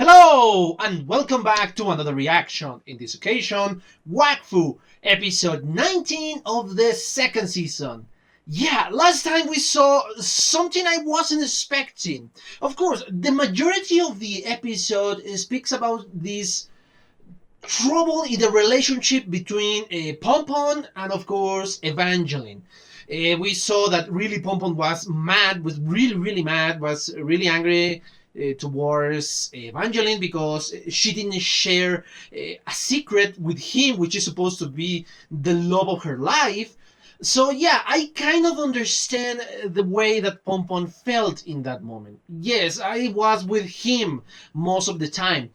Hello and welcome back to another reaction. In this occasion, Wakfu, episode 19 of the second season. Yeah, last time we saw something I wasn't expecting. Of course, the majority of the episode speaks about this trouble in the relationship between Pompon and, of course, Evangeline. We saw that really Pompon was mad, was really mad, was really angry towards Evangeline because she didn't share a secret with him, which is supposed to be the love of her life. So yeah, I kind of understand the way that Pompon felt in that moment. Yes, I was with him most of the time.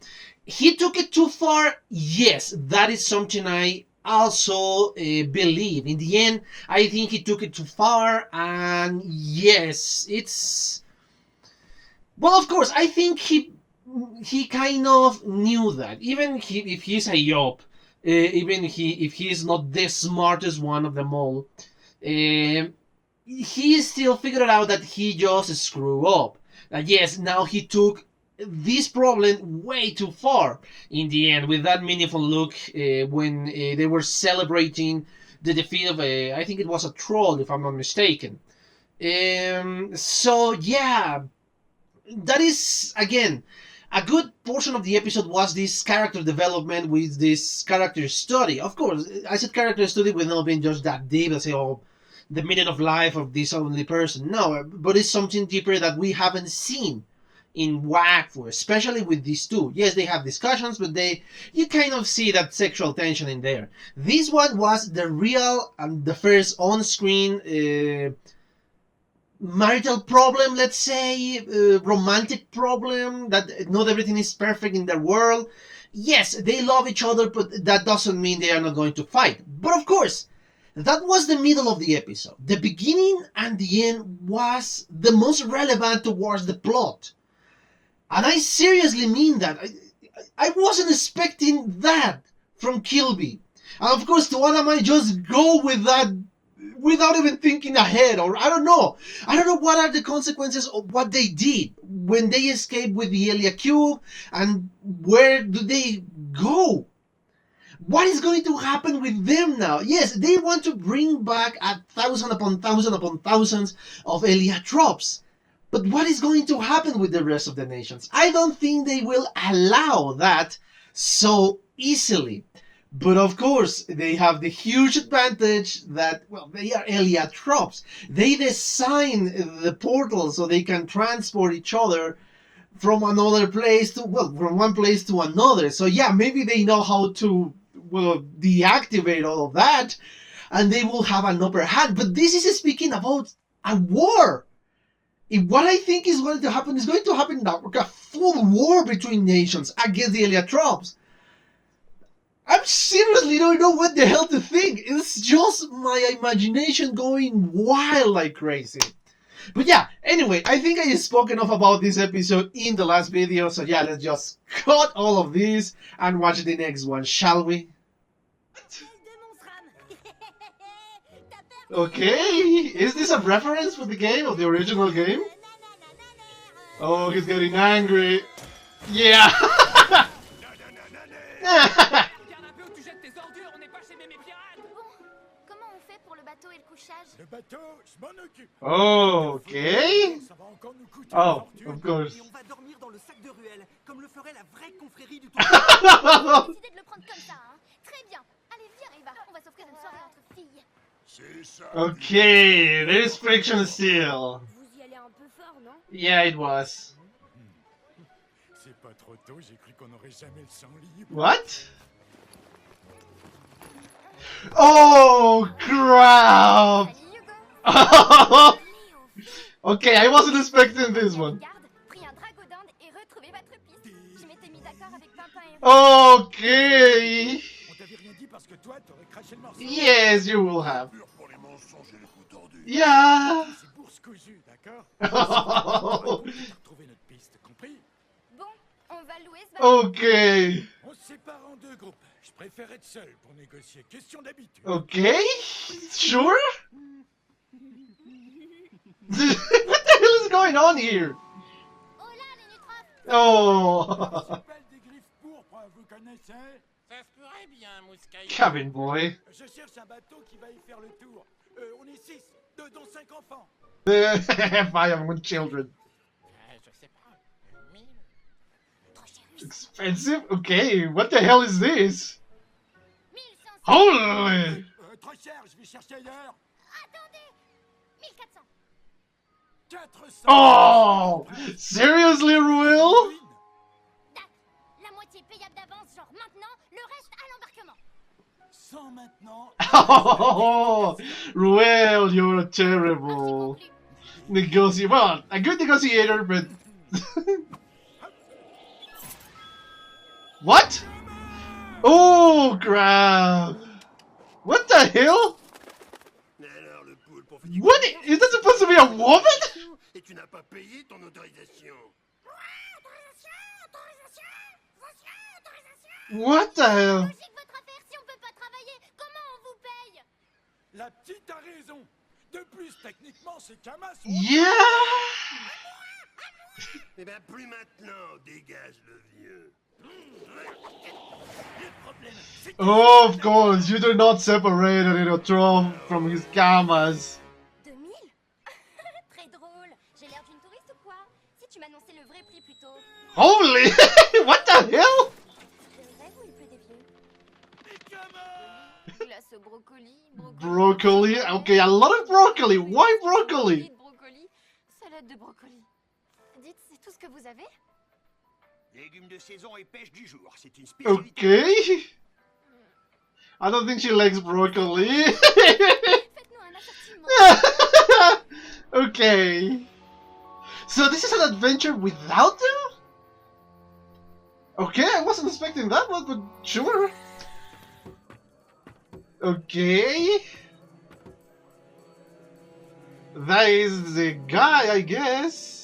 He took it too far. Yes, that is something I also believe. In the end, I think he took it too far, and yes, it's well. Of course, I think he kind of knew that. Even if he's a yop, if he's not the smartest one of them all, he still figured out that he just screwed up. Yes, now he took this problem way too far in the end with that meaningful look when they were celebrating the defeat of I think it was a troll, if I'm not mistaken. So yeah, that is again a good portion of the episode was this character development with this character study. Of course, I said character study with not being just that deep and say, oh, the meaning of life of this only person. No, but it's something deeper that we haven't seen in Wakfu, especially with these two. Yes, they have discussions, but you kind of see that sexual tension in there. This one was the real and the first on-screen marital problem, let's say, romantic problem, that not everything is perfect in their world. Yes, they love each other, but that doesn't mean they are not going to fight. But of course, that was the middle of the episode. The beginning and the end was the most relevant towards the plot. And I seriously mean that. I wasn't expecting that from Quilby. And of course, to Anna might just go with that without even thinking ahead, or I don't know. I don't know what are the consequences of what they did when they escaped with the Eliarope, and where do they go? What is going to happen with them now? Yes, they want to bring back a thousand upon thousand upon thousands of Eliaropes. But what is going to happen with the rest of the nations? I don't think they will allow that so easily. But of course, they have the huge advantage that, well, they are Eliaropes. They design the portal so they can transport each other from another place to, well, from one place to another. So yeah, maybe they know how to, well, deactivate all of that, and they will have an upper hand. But this is speaking about a war. If what I think is going to happen now, like a full war between nations against the Eliaropes. I seriously don't know what the hell to think. It's just my imagination going wild like crazy. But yeah, anyway, I think I spoke enough about this episode in the last video, so yeah, let's just cut all of this and watch the next one, shall we? Okay, is this a reference for the game, of the original game? Oh, he's getting angry. Yeah! Okay. Oh, of course. Okay, there's friction still. Yeah, it was. What? Oh, crap! Okay, I wasn't expecting this one. Okay. Yes, you will have. Yeah. Okay. Okay, sure. What the hell is going on here? Oh. Ça se pourrait bien, Mouscaillon. Cabin boy. Je cherche un bateau qui va y faire le tour. On est 6, dont 5 enfants. 5 children. Je sais pas. 1000. Expensive? Okay, what the hell is this? 1500. Holy! Trop cher, je vais chercher ailleurs. Attendez. 1400. 400. Oh! Seriously, Ruel? Date. La moitié payable d'avance, genre maintenant, le reste à l'embarquement. Sans maintenant. Oh, Ruel, you're Archi terrible. conclu. Negotiator. Well, a good negotiator, but. What? Oh, crap. What the hell? Alors, le poulpe, on fait What? Is that supposed to be a woman? Et tu n'as pas payé ton autorisation. What the hell? Logique votre affaire, si on peut pas travailler, comment on vous paye? La petite a raison. De plus, techniquement, ces camas sont... Yeah. Eh ben, plus maintenant, dégage le vieux. Le problème, c'est que... Oh, of course, you do not separate a little Trump from his camas. 2000. Très drôle. J'ai l'air d'une touriste ou quoi? Si tu m'annonçais le vrai prix plus tôt. Holy! What the hell? Le rêve ou il pleut des vieux? Les camas. Glace au brocoli. Broccoli? Okay, a lot of broccoli. Why broccoli? De brocoli. Salade de brocoli. Dites, c'est tout ce que vous avez? Légumes de saison et pêche du jour, c'est une spécialité. Okay. I don't think she likes broccoli. Faites-nous un assortiment. Okay. So this is an adventure without them? Okay, I wasn't expecting that one, but sure. Okay. That is the guy, I guess.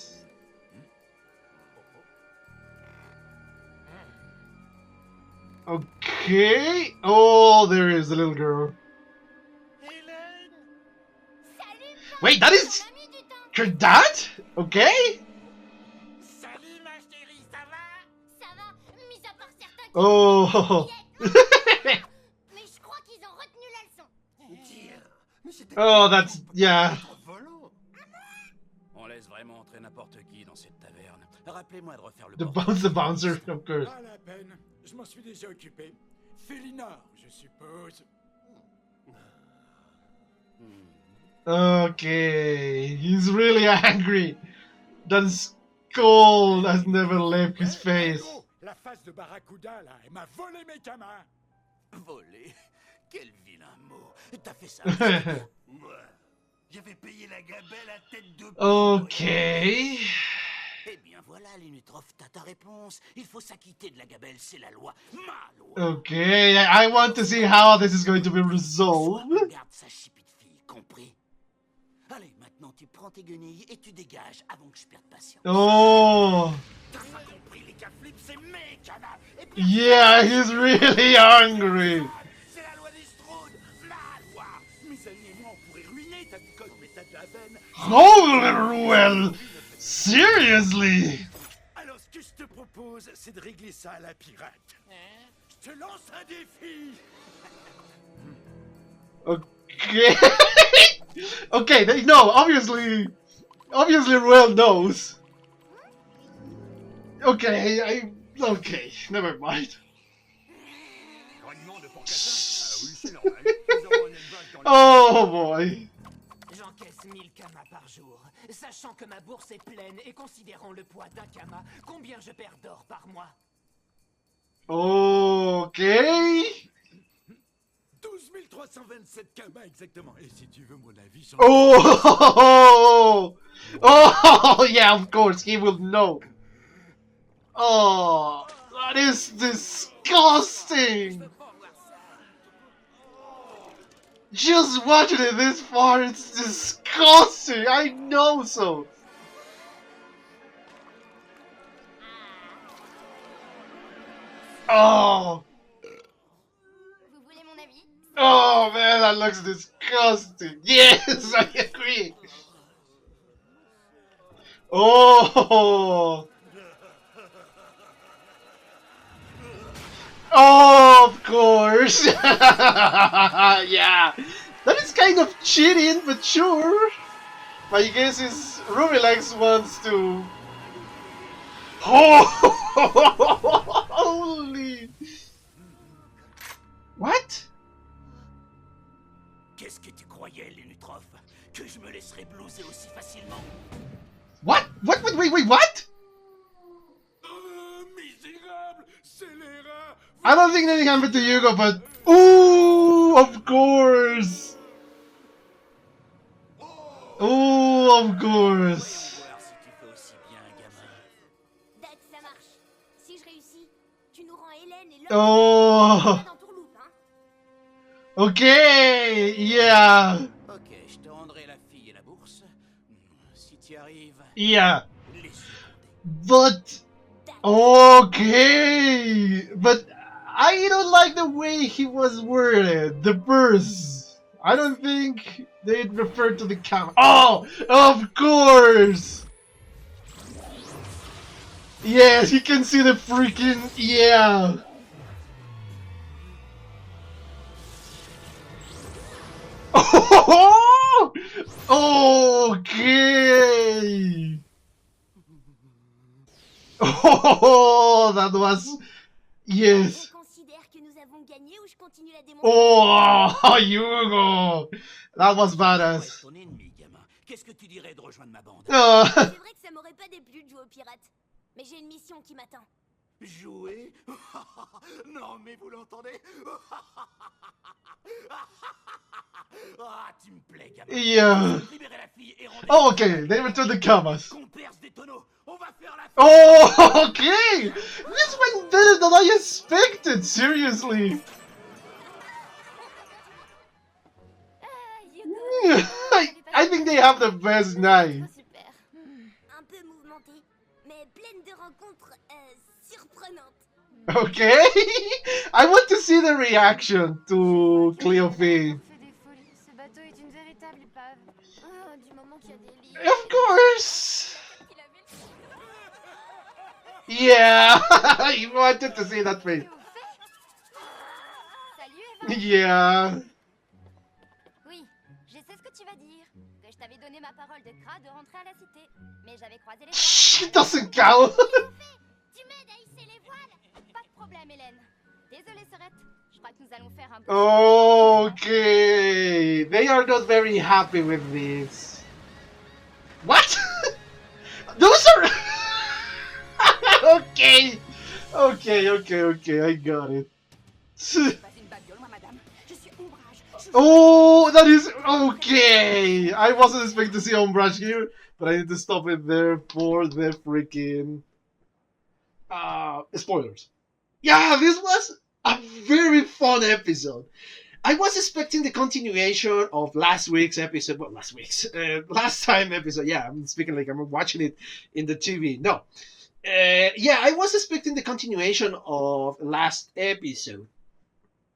Okay. Oh, there is a little girl. Hélène. Salut, Wait, that is on a mis du temps. your dad? Okay. Salut, ma chérie, ça va? Ça va, mis à part certains qui... Oh. Mais je crois qu'ils ont retenu la leçon. Tiens, mais c'était Oh, that's yeah. volant. On laisse vraiment entrer n'importe qui dans cette taverne. Rappelez-moi de refaire le The portrait. bouncer, of course. Pas la peine. Je m'en suis déjà occupé. Félinard, je suppose. Okay, he's really angry. That skull has never left his face. Gros, la face de Barracuda, là, elle m'a volé mes camas. Voler? Quel vilain mot. T'as fait ça. Moi, j'avais payé la gabelle à tête de... Okay. Eh bien voilà, Linutrof, t'as ta réponse. Il faut s'acquitter de la gabelle, c'est la loi. Ma loi. Okay, I want to see how this is going to be resolved. Garde sa chipie de fille, compris? Allez, maintenant tu prends tes guenilles et tu dégages avant que je perde patience. Oh, T'as pas compris, les caps-flips, c'est mes camas. Et puis, yeah, he's really angry. c'est la loi des Straudes. Ma loi. Mes amis et moi, on pourrait ruiner ta coque, mais t'as de la veine. Holy Ruel, seriously? Alors, ce que je te propose, c'est de régler ça à la pirate. Hein? Je te lance un défi. Okay. Okay, they know. Obviously, Ruel knows. Okay, okay, never mind. Grognement de porcassin. Ah oui, c'est normal. Nous avons un élevage dans la... Oh boy. J'encaisse 1000 kamas par jour. Sachant que ma bourse est pleine et considérant le poids d'un kama, combien je perds d'or par mois? Okay. 12 327 camas exactement. Et si tu veux mon avis, j'en... Oh, oh, yeah, of course, he will know. Oh, that is disgusting. Just watching it this far, it's disgusting. I know so. Oh, Vous voulez mon avis? oh man, that looks disgusting. Yes, I agree. Oh. Oh Of course. Yeah. That is kind of cheating, but sure. My guess is Rubilex wants to. Oh! Holy. What? Qu'est-ce que tu croyais, Lénutrophe? Que je me laisserais blouser aussi facilement? What? Wait, what? Misérable! C'est les rats! I don't think anything happened to Hugo, but. Ooh, of course! Ooh, of course! Voyons voir si tu fais aussi bien, gamin. Dad, ça marche. Si je réussis, tu nous rends Hélène et l'homme Oh! dans Tourloupe, hein. Okay, yeah, Ok, je te rendrai la fille et la bourse. Si tu y arrives, yeah, les yeux but okay, but I don't like the way he was worded. The verse. I don't think they'd refer to the count. Oh, of course. Yes, you can see the freaking yeah. Oh, okay. Oh, that was yes. On considère que nous avons gagné ou je continue la démonstration? Oh, Hugo, that was badass. ton ennemi, gamin. Qu'est-ce que tu dirais de rejoindre ma bande? Oh. C'est vrai que ça m'aurait pas déplu de jouer aux pirates. Mais j'ai une mission qui m'attend. Jouer? Non, mais vous l'entendez? Ah, tu me plais, gamin. Yeah. Libérez la fille et rendez. Oh, okay, they returned the cameras. Qu'on perce des tonneaux. On va faire la fête. Oh, okay. This went better than I expected. Seriously. I think they have the best night. Super. Un peu mouvementée, mais pleine de rencontres surprenantes. Okay. I want to see the reaction to Cleophane. Ce bateau est une véritable épave. Ah, du moment qu'il y a des lits. Of course. Il avait Yeah. You wanted to see that face. Salut Eva. Yeah. Oui, je sais ce que tu vas dire. Que je t'avais donné ma parole de crat de rentrer à la cité. Mais j'avais croisé les doigts. She doesn't count. Tu m'aides à hisser les voiles? Pas de problème, Hélène. Désolée, Sorette. Je crois que nous allons faire un peu. Okay. They are not very happy with this. What? Those are. Okay. Okay. I got it. Oh, that is okay. I wasn't expecting to see Ombrage here, but I need to stop it there for the freaking spoilers. Yeah, this was a very fun episode. I was expecting the continuation of last week's episode. Well, last time episode. Yeah, I'm speaking like I'm watching it in the TV. No. Yeah, I was expecting the continuation of last episode.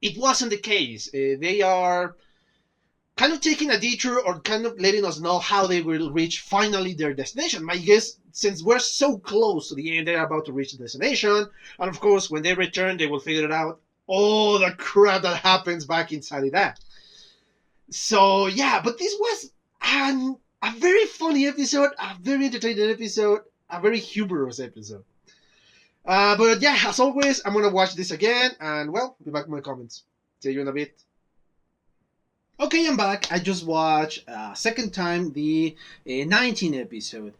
It wasn't the case. They are kind of taking a detour or kind of letting us know how they will reach finally their destination. My guess, since we're so close to the end, they're about to reach the destination. And of course, when they return, they will figure it out. All the crap that happens back inside of that. So, yeah, but this was a very funny episode, a very entertaining episode, a very humorous episode. But yeah, as always, I'm gonna watch this again, and well, be back in my comments. See you in a bit. Okay, I'm back. I just watched second time the 19 episode,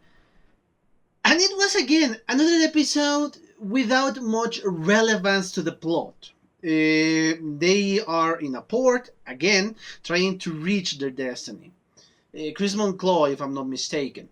and it was again another episode without much relevance to the plot. They are in a port again, trying to reach their destiny. Chris Moncloy, if I'm not mistaken.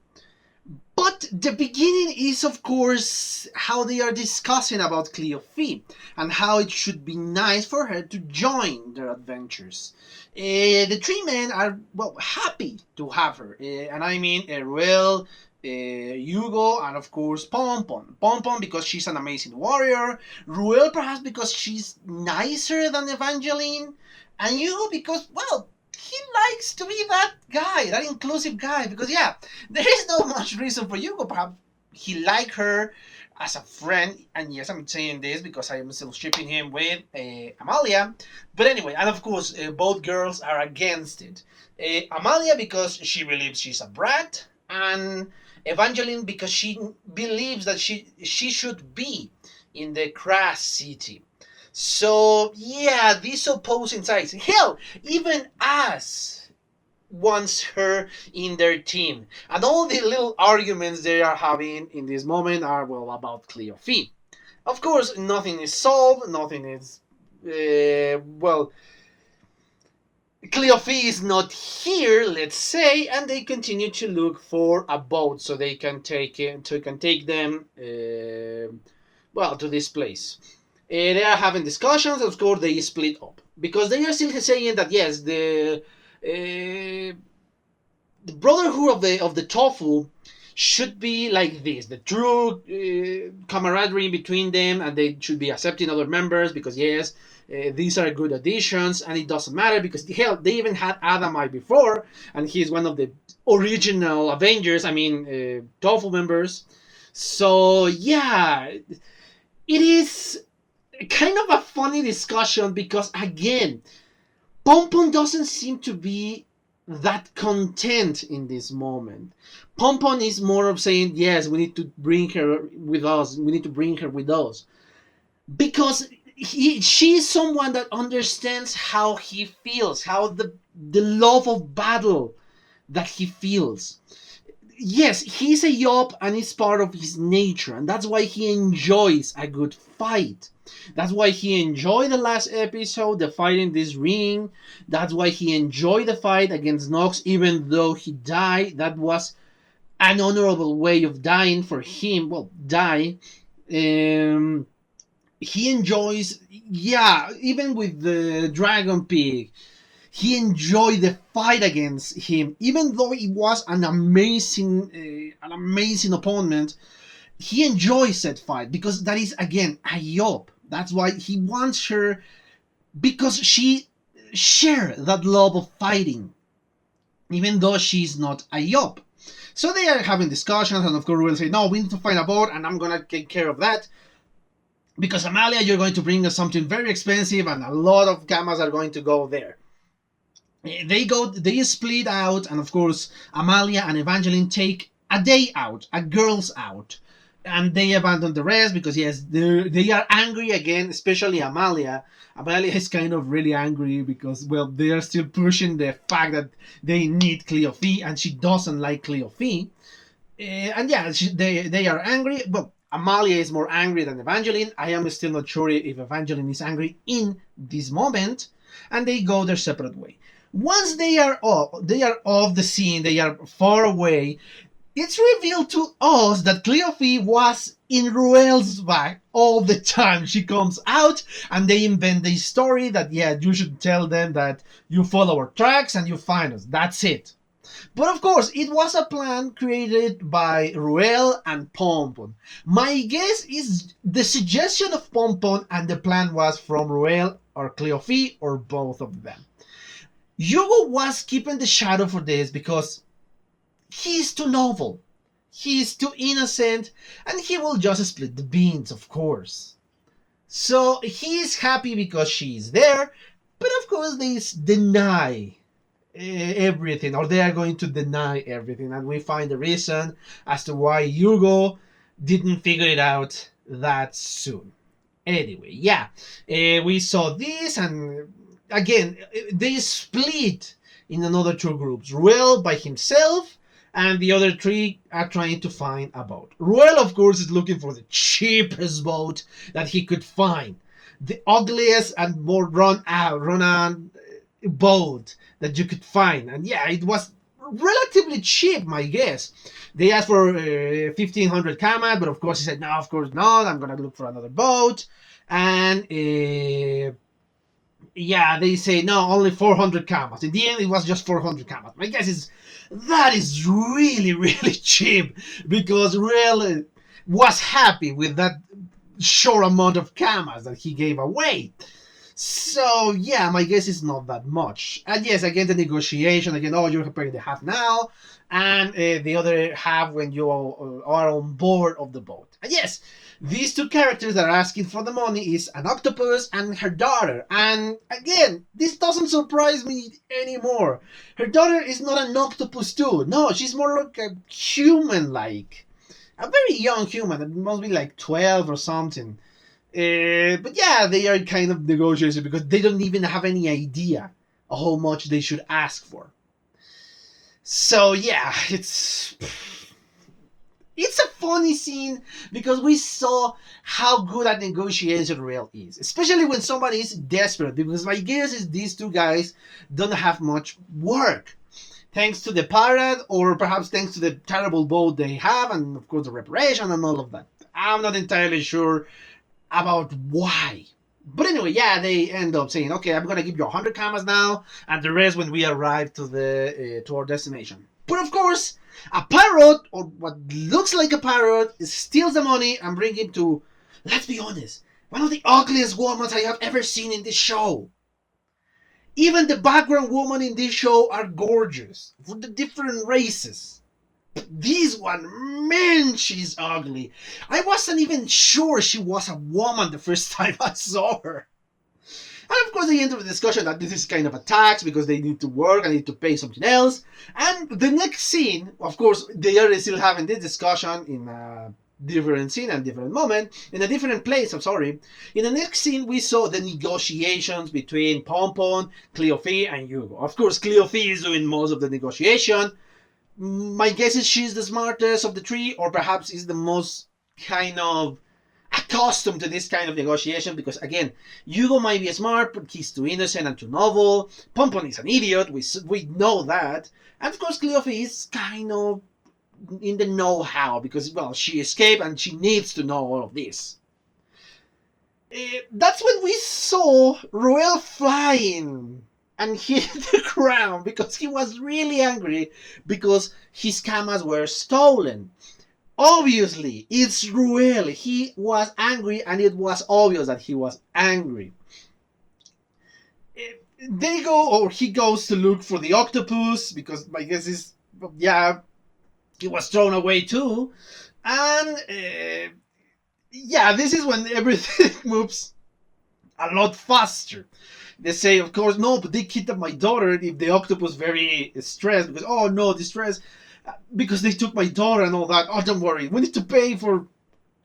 But the beginning is, of course, how they are discussing about Cleophene and how it should be nice for her to join their adventures. The three men are, well, happy to have her. And I mean Ruel, Hugo, and of course Pompon. Pompon because she's an amazing warrior. Ruel perhaps because she's nicer than Evangeline. And Hugo because, well, he likes to be that guy, that inclusive guy, because yeah, there is no much reason for Hugo. Perhaps he liked her, as a friend, and yes, I'm saying this because I am still shipping him with Amalia. But anyway, and of course, both girls are against it. Amalia because she believes she's a brat, and Evangeline because she believes that she should be in the Crash City. So yeah, these opposing sides. Hell, even us wants her in their team. And all the little arguments they are having in this moment are, well, about Cleophene. Of course, nothing is solved, nothing is. Well, Cleophene is not here, let's say, and they continue to look for a boat so they can take them, well, to this place. They are having discussions. Of course, they split up because they are still saying that yes, the brotherhood of the tofu should be like this: the true camaraderie between them, and they should be accepting other members because yes, these are good additions, and it doesn't matter because hell, they even had Adamite before, and he's one of the original Avengers. I mean, tofu members. So yeah, it is kind of a funny discussion because again, Pompon doesn't seem to be that content in this moment. Pompon is more of saying, yes, we need to bring her with us. We need to bring her with us. Because she's someone that understands how he feels, how the love of battle that he feels. Yes, he's a Yop and it's part of his nature, and that's why he enjoys a good fight. That's why he enjoyed the last episode, the fight in this ring. That's why he enjoyed the fight against Nox, even though he died. That was an honorable way of dying for him. Well, die. He enjoys, yeah, even with the Dragon Pig, he enjoyed the fight against him, even though it was an amazing opponent. He enjoys that fight because that is again a Yop. That's why he wants her, because she share that love of fighting, even though she's not a Yop. So they are having discussions, and of course we'll say, no, we need to find a boat, and I'm gonna take care of that. Because Amalia, you're going to bring us something very expensive, and a lot of gammas are going to go there. They split out, and of course, Amalia and Evangeline take a day out, a girls' out, and they abandon the rest because yes, they are angry again, especially Amalia. Amalia is kind of really angry because well, they are still pushing the fact that they need Cleophene, and she doesn't like Cleophene. And yeah, they are angry, but Amalia is more angry than Evangeline. I am still not sure if Evangeline is angry in this moment, and they go their separate way. Once they are off the scene, they are far away. It's revealed to us that Cleophene was in Ruel's back all the time. She comes out and they invent the story that yeah, you should tell them that you follow our tracks and you find us. That's it. But of course, it was a plan created by Ruel and Pompon. My guess is the suggestion of Pompon and the plan was from Ruel or Cleophene or both of them. Hugo was keeping the shadow for this because he's too novel, he's too innocent, and he will just split the beans, of course. So he's happy because she's there, but of course they deny everything, or they are going to deny everything, and we find the reason as to why Hugo didn't figure it out that soon. Anyway, yeah, we saw this, and again, they split in another two groups. Ruel by himself, and the other three are trying to find a boat. Ruel, of course, is looking for the cheapest boat that he could find. The ugliest and more run-on boat that you could find. And yeah, it was relatively cheap, my guess. They asked for 1,500 kamat, but of course he said, no, of course not. I'm going to look for another boat. And yeah, they say, no, only 400 kamas. In the end, it was just 400 kamas. My guess is that is really, really cheap because Ruel was happy with that short amount of kamas that he gave away. So yeah, my guess is not that much. And yes, again the negotiation again. Oh, you're paying the half now, and the other half when you are on board of the boat. And yes, these two characters that are asking for the money is an octopus and her daughter. And again, this doesn't surprise me anymore. Her daughter is not an octopus too. No, she's more like a human-like, a very young human. It must be like 12 or something. But yeah, they are kind of negotiating because they don't even have any idea of how much they should ask for. So yeah, it's a funny scene because we saw how good at negotiation Real is, especially when somebody is desperate. Because my guess is these two guys don't have much work, thanks to the pirate, or perhaps thanks to the terrible boat they have, and of course the reparation and all of that. I'm not entirely sure about why. But anyway, yeah, they end up saying, "Okay, I'm gonna give you 100 kamas now, and the rest when we arrive to our destination." But of course, a parrot, or what looks like a parrot, steals the money and brings him to, let's be honest, one of the ugliest women I have ever seen in this show. Even the background women in this show are gorgeous for the different races. This one, man, she's ugly. I wasn't even sure she was a woman the first time I saw her. And of course they enter the discussion that this is kind of a tax because they need to work and need to pay something else. And the next scene, of course, they are still having this discussion in a different scene and different moment, in a different place, I'm sorry. In the next scene, we saw the negotiations between Pompon, Cleophée, and Hugo. Of course, Cleophée is doing most of the negotiation. My guess is she's the smartest of the three, or perhaps is the most kind of accustomed to this kind of negotiation, because again, Hugo might be smart, but he's too innocent and too novel. Pompon is an idiot, we know that. And of course, Cleophée is kind of in the know-how, because, well, she escaped and she needs to know all of this. That's when we saw Roel flying and hit the ground because he was really angry because his camas were stolen. Obviously, it's Ruel. He was angry, and it was obvious that he was angry. They go, or he goes to look for the octopus because my guess is, yeah, he was thrown away too. And yeah, this is when everything moves a lot faster. They say, of course, no, but they kidnapped my daughter. If the octopus very stressed because, oh no, distress. Because they took my daughter and all that. Oh, don't worry. We need to pay for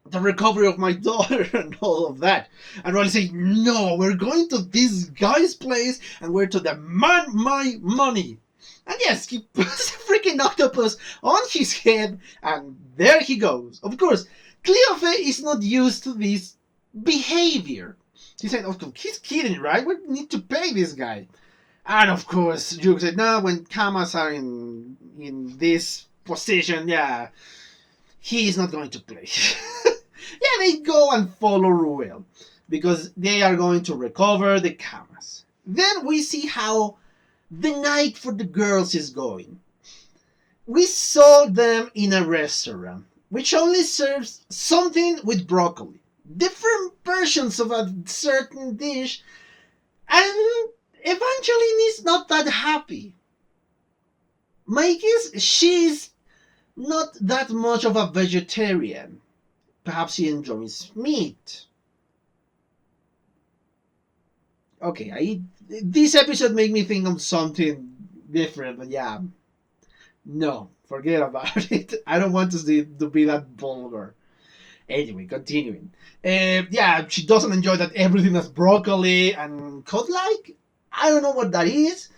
the recovery of my daughter and all of that. And Riley say, no, we're going to this guy's place and we're to demand my money. And yes, he puts the freaking octopus on his head and there he goes. Of course, Cleophée is not used to this behavior. He said, of course, he's kidding, right? We need to pay this guy. And of course, Duke said, no, when Kamas are in this position, yeah, he's not going to play. Yeah, they go and follow Ruel because they are going to recover the Kamas. Then we see how the night for the girls is going. We saw them in a restaurant, which only serves something with broccoli. Different versions of a certain dish, and Evangeline is not that happy. My guess, she's not that much of a vegetarian. Perhaps she enjoys meat. Okay, this episode made me think of something different, but yeah. No, forget about it. I don't want to be that vulgar. Anyway, continuing. Yeah, she doesn't enjoy that everything has broccoli and cod-like. I don't know what that is.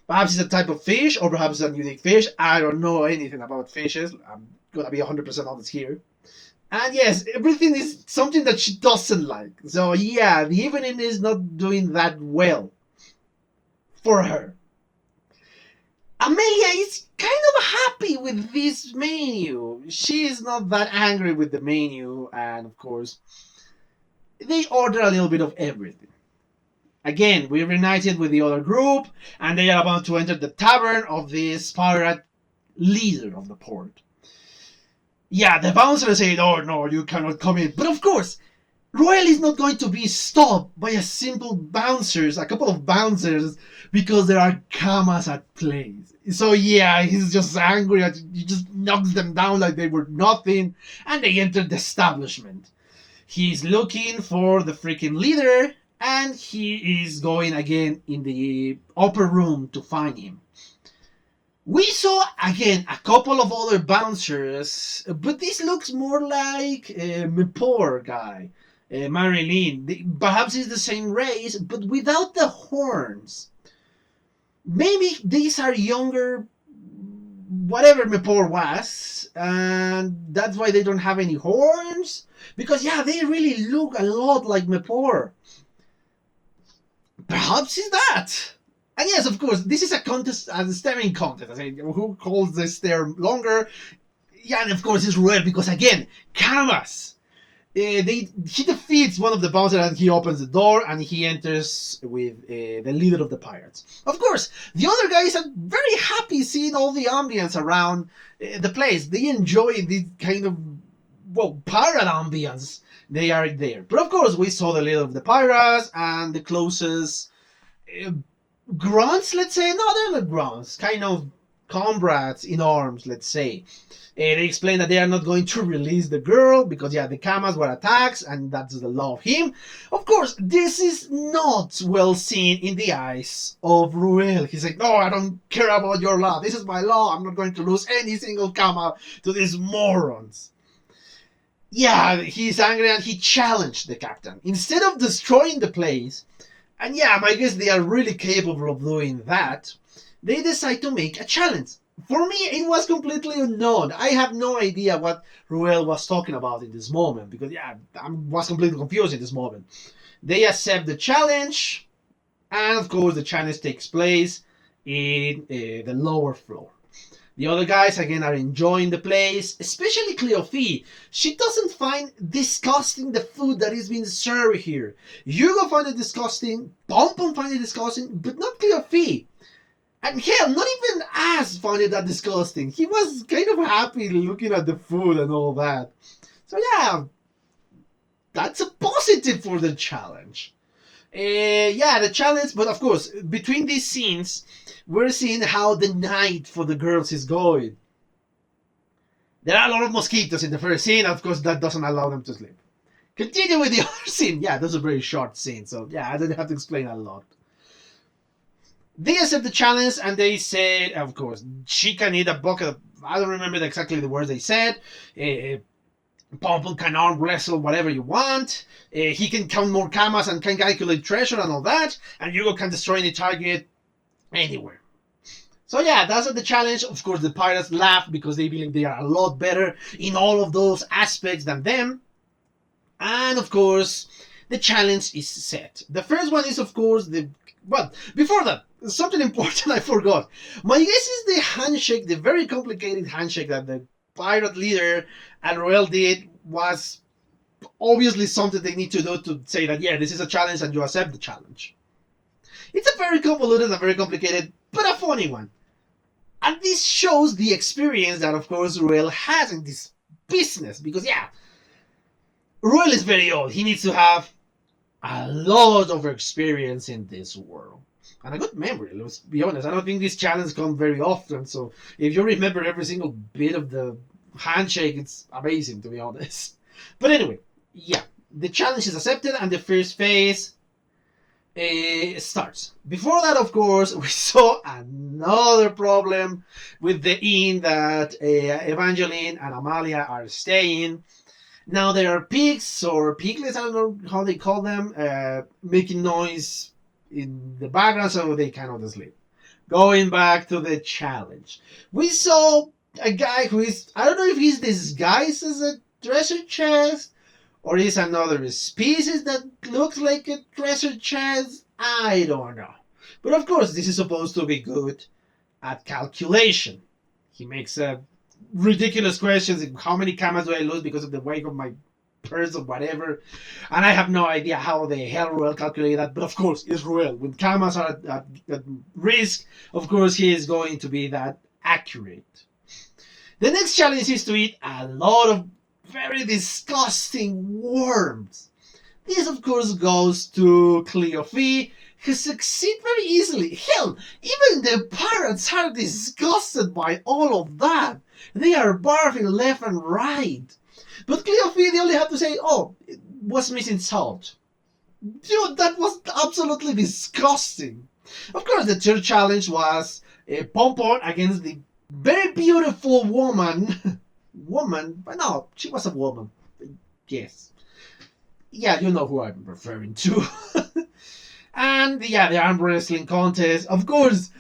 Perhaps it's a type of fish, or perhaps it's a unique fish. I don't know anything about fishes. I'm gonna be 100% honest here. And yes, everything is something that she doesn't like. So yeah, the evening is not doing that well for her. Amelia is kind of happy with this menu. She is not that angry with the menu, and of course, they order a little bit of everything. Again, we're reunited with the other group, and they are about to enter the tavern of this pirate leader of the port. Yeah, the bouncer said, oh no, you cannot come in. But of course, Royal is not going to be stopped by a couple of bouncers, because there are camas at play. So yeah, he's just angry. He just knocks them down like they were nothing, and they enter the establishment. He's looking for the freaking leader, and he is going again in the upper room to find him. We saw again a couple of other bouncers, but this looks more like my poor guy, Marilyn. Perhaps it's the same race, but without the horns. Maybe these are younger, whatever Mepor was, and that's why they don't have any horns. Because yeah, they really look a lot like Mepor. Perhaps it's that. And yes, of course, this is a contest, a staring contest. I mean, who holds the stare longer? Yeah, and of course it's Ruel, because again, cameras. He defeats one of the bouncers, and he opens the door, and he enters with the leader of the pirates. Of course, the other guys are very happy seeing all the ambience around the place. They enjoy this kind of, well, pirate ambience. They are there. But of course, we saw the leader of the pirates and the closest grunts, let's say. No, they're not grunts. Kind of comrades in arms, let's say. They explain that they are not going to release the girl because, yeah, the Kamas were attacks, and that's the law of him. Of course, this is not well seen in the eyes of Ruel. He's like, no, I don't care about your law. This is my law. I'm not going to lose any single Kama to these morons. Yeah, he's angry, and he challenged the captain. Instead of destroying the place, and yeah, I guess they are really capable of doing that, they decide to make a challenge. For me, it was completely unknown. I have no idea what Ruel was talking about in this moment, because yeah, I was completely confused in this moment. They accept the challenge, and of course the challenge takes place in the lower floor. The other guys again are enjoying the place, especially Cleophie. She doesn't find disgusting the food that is being served here. Hugo find it disgusting, Pompom find it disgusting, but not Cleophie. And hell, not even Ass found it that disgusting. He was kind of happy looking at the food and all that. So yeah, that's a positive for the challenge. Yeah, the challenge, but of course, between these scenes, we're seeing how the night for the girls is going. There are a lot of mosquitoes in the first scene. Of course, that doesn't allow them to sleep. Continue with the other scene. Yeah, that's a very short scene, so yeah, I don't have to explain a lot. They accept the challenge, and they say, of course, she can eat a bucket of, I don't remember exactly the words they said. Pompom can arm wrestle whatever you want. He can count more Kamas and can calculate treasure and all that. And Hugo can destroy any target anywhere. So yeah, that's the challenge. Of course, the pirates laugh because they believe they are a lot better in all of those aspects than them. And of course, the challenge is set. The first one is, of course, well, before that, something important I forgot. My guess is the handshake, the very complicated handshake that the pirate leader and Royal did was obviously something they need to do to say that, yeah, this is a challenge and you accept the challenge. It's a very convoluted and very complicated, but a funny one. And this shows the experience that, of course, Royal has in this business. Because, yeah, Royal is very old. He needs to have a lot of experience in this world. And a good memory, let's be honest. I don't think these challenges come very often, so if you remember every single bit of the handshake, it's amazing, to be honest. But anyway, yeah, the challenge is accepted, and the first phase starts. Before that, of course, we saw another problem with the inn that Evangeline and Amalia are staying. Now there are pigs, or piglets, I don't know how they call them, making noise in the background, so they cannot sleep. Going back to the challenge, we saw a guy who is, I don't know if he's disguised as a treasure chest or is another species that looks like a treasure chest. I don't know, but of course this is supposed to be good at calculation. He makes ridiculous questions: how many Kamas do I lose because of the weight of my purse or whatever, and I have no idea how the hell Ruel calculated that, but of course it's Ruel. When Kamas are at risk, of course he is going to be that accurate. The next challenge is to eat a lot of very disgusting worms. This, of course, goes to Quilby, who succeeds very easily. Hell, even the pirates are disgusted by all of that. They are barfing left and right. But Quilby, they only have to say, oh, it was missing salt. Dude, that was absolutely disgusting. Of course, the third challenge was a Pompon against the very beautiful woman. But no, she was a woman. Yes. Yeah, you know who I'm referring to. And yeah, the arm wrestling contest. Of course,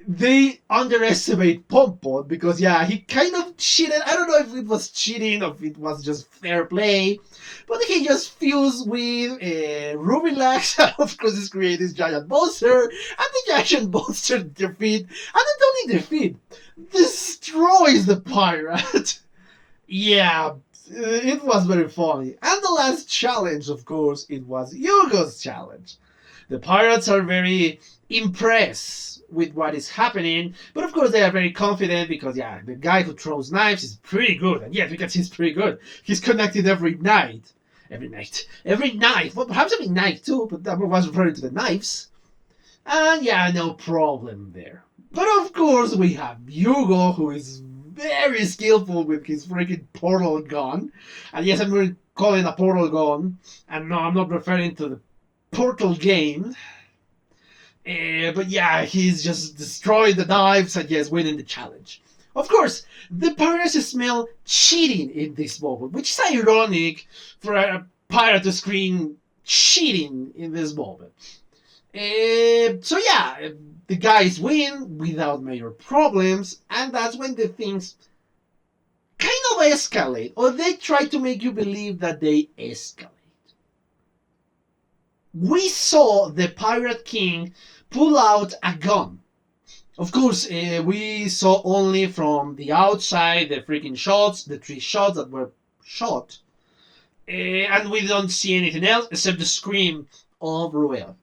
they underestimate Pompon because yeah, he kind of cheated. I don't know if it was cheating or if it was just fair play, but he just fused with Ruby Lax. Of course, he's created this giant monster, and the giant monster defeat, and not only defeat, destroys the pirate. Yeah, it was very funny. And the last challenge, of course, it was Hugo's challenge. The pirates are very impressed with what is happening, but of course they are very confident because, yeah, the guy who throws knives is pretty good. And yes, we can see he's pretty good. He's connected every night. Every knife. Well, perhaps every knife too, but I was referring to the knives. And yeah, no problem there. But of course we have Hugo, who is very skillful with his freaking portal gun. And yes, I'm going to call it a portal gun. And no, I'm not referring to the Portal game. But yeah, he's just destroyed the knives and yes, winning the challenge. Of course, the pirates smell cheating in this moment, which is ironic for a pirate to scream cheating in this moment. So yeah, the guys win without major problems, and that's when the things kind of escalate, or they try to make you believe that they escalate. We saw the Pirate King pull out a gun. Of course, we saw only from the outside the freaking shots, the 3 shots that were shot. And we don't see anything else except the scream of Ruel.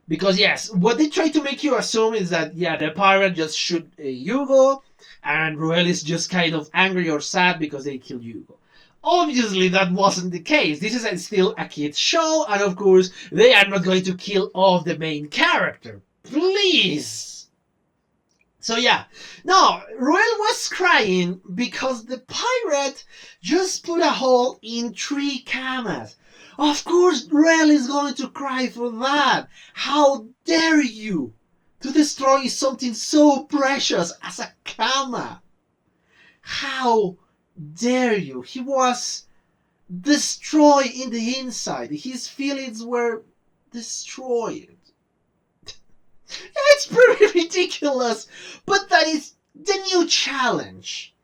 Because yes, what they try to make you assume is that, yeah, the pirate just shoot Hugo, and Ruel is just kind of angry or sad because they killed Hugo. Obviously, that wasn't the case. This is still a kid's show, and of course, they are not going to kill off the main character. Please! So yeah, no, Ruel was crying because the pirate just put a hole in 3 camas. Of course, Ruel is going to cry for that. How dare you to destroy something so precious as a cama? How dare you? He was destroyed in the inside. His feelings were destroyed. It's pretty ridiculous, but that is the new challenge.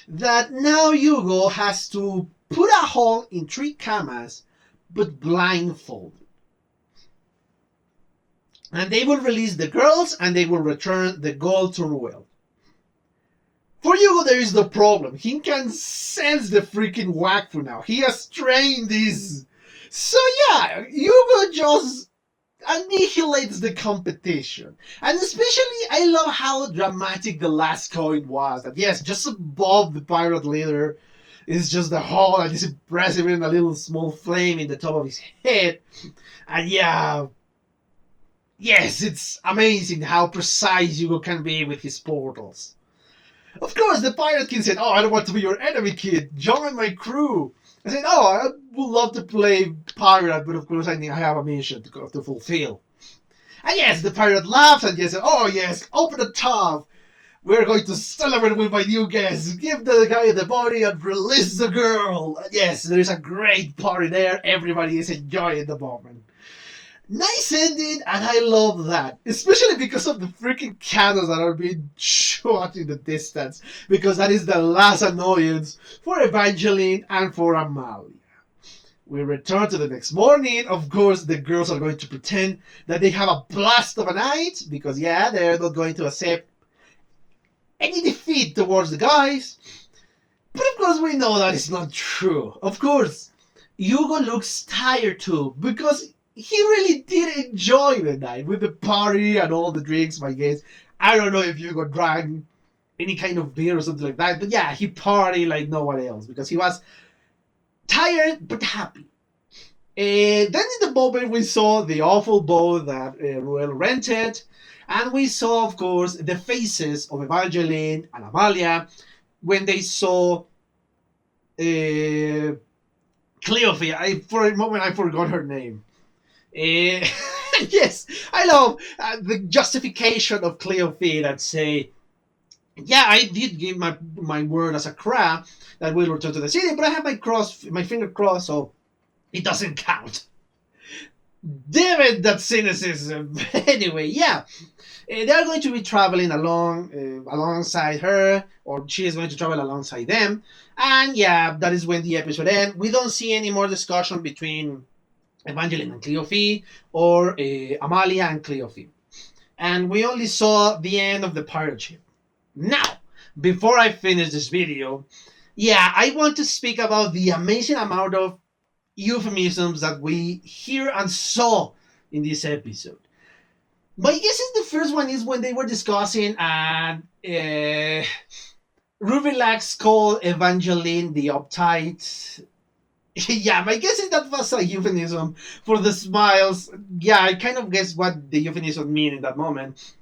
That now Hugo has to put a hole in 3 camas, but blindfolded. And they will release the girls, and they will return the gold to Ruel. For Hugo, there is the problem. He can sense the freaking Wakfu now. He has trained this. So yeah, Hugo just annihilates the competition. And especially, I love how dramatic the last coin was. That yes, just above the pirate leader is just the hole, and it's impressive in a little small flame in the top of his head. And yeah, yes, it's amazing how precise Hugo can be with his portals. Of course, the Pirate King said, oh, I don't want to be your enemy, kid. Join my crew. I said, oh, I would love to play pirate, but of course I have a mission to fulfill. And yes, the pirate laughs and yes, oh yes, open the top. We're going to celebrate with my new guest. Give the guy the body and release the girl. And yes, there is a great party there. Everybody is enjoying the moment. Nice ending, and I love that. Especially because of the freaking cannons that are being shot in the distance. Because that is the last annoyance for Evangeline and for Amalia. We return to the next morning. Of course, the girls are going to pretend that they have a blast of a night. Because, yeah, they're not going to accept any defeat towards the guys. But, of course, we know that is not true. Of course, Hugo looks tired too. Because he really did enjoy the night with the party and all the drinks, my guess. I don't know if Hugo drank any kind of beer or something like that. But, yeah, he partied like no one else. Because he was tired but happy. Then in the boat we saw the awful boat that Ruel rented, and we saw, of course, the faces of Evangeline and Amalia when they saw Cleophas. For a moment, I forgot her name. Yes, I love the justification of Cleophas that say, yeah, I did give my word as a crab that we'll return to the city, but I have my finger crossed, so it doesn't count. Damn it, that cynicism. Anyway, yeah, they're going to be traveling alongside her, or she is going to travel alongside them, and yeah, that is when the episode ends. We don't see any more discussion between Evangeline and Cleophas, or Amalia and Cleophas, and we only saw the end of the pirate ship. Now, before I finish this video, yeah, I want to speak about the amazing amount of euphemisms that we hear and saw in this episode. My guess is the first one is when they were discussing and Rubilax called Evangeline the uptight. Yeah, my guess is that was a euphemism for the smiles. Yeah, I kind of guess what the euphemism mean in that moment.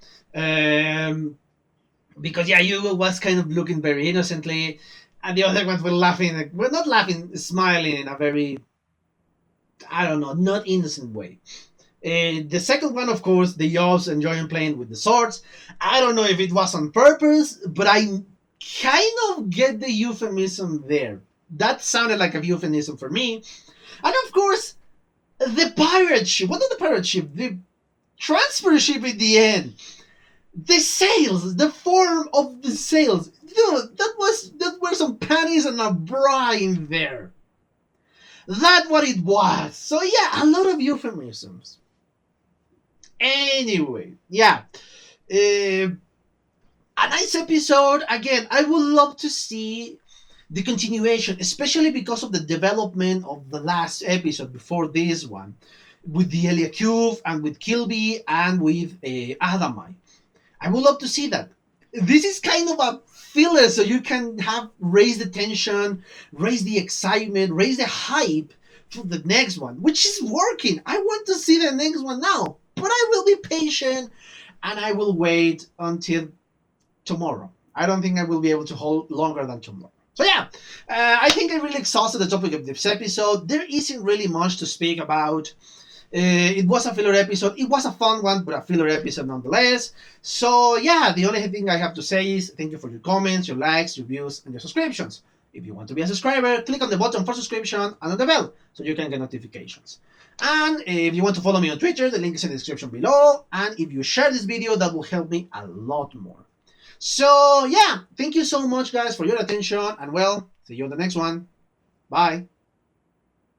Because yeah, you was kind of looking very innocently, and the other ones were laughing. Well, not laughing, smiling in a very, I don't know, not innocent way. The second one, of course, the Yobs enjoying playing with the swords. I don't know if it was on purpose, but I kind of get the euphemism there. That sounded like a euphemism for me. And of course, the pirate ship. What is the pirate ship? The transfer ship in the end. The sails, the form of the sails. Dude, that were some panties and a bra in there. That's what it was. So yeah, a lot of euphemisms. Anyway, yeah. A nice episode. Again, I would love to see the continuation, especially because of the development of the last episode before this one, with the Eliarope and with Quilby and with Adamai. I would love to see that. This is kind of a filler, so you can raise the tension, raise the excitement, raise the hype for the next one, which is working. I want to see the next one now, but I will be patient and I will wait until tomorrow. I don't think I will be able to hold longer than tomorrow. So yeah, I think I really exhausted the topic of this episode. There isn't really much to speak about. It was a filler episode. It was a fun one, but a filler episode nonetheless. So yeah, the only thing I have to say is thank you for your comments, your likes, your views, and your subscriptions. If you want to be a subscriber, click on the button for subscription and on the bell so you can get notifications. And if you want to follow me on Twitter, the link is in the description below. And if you share this video, that will help me a lot more. So yeah, thank you so much guys for your attention, and well, see you on the next one. Bye.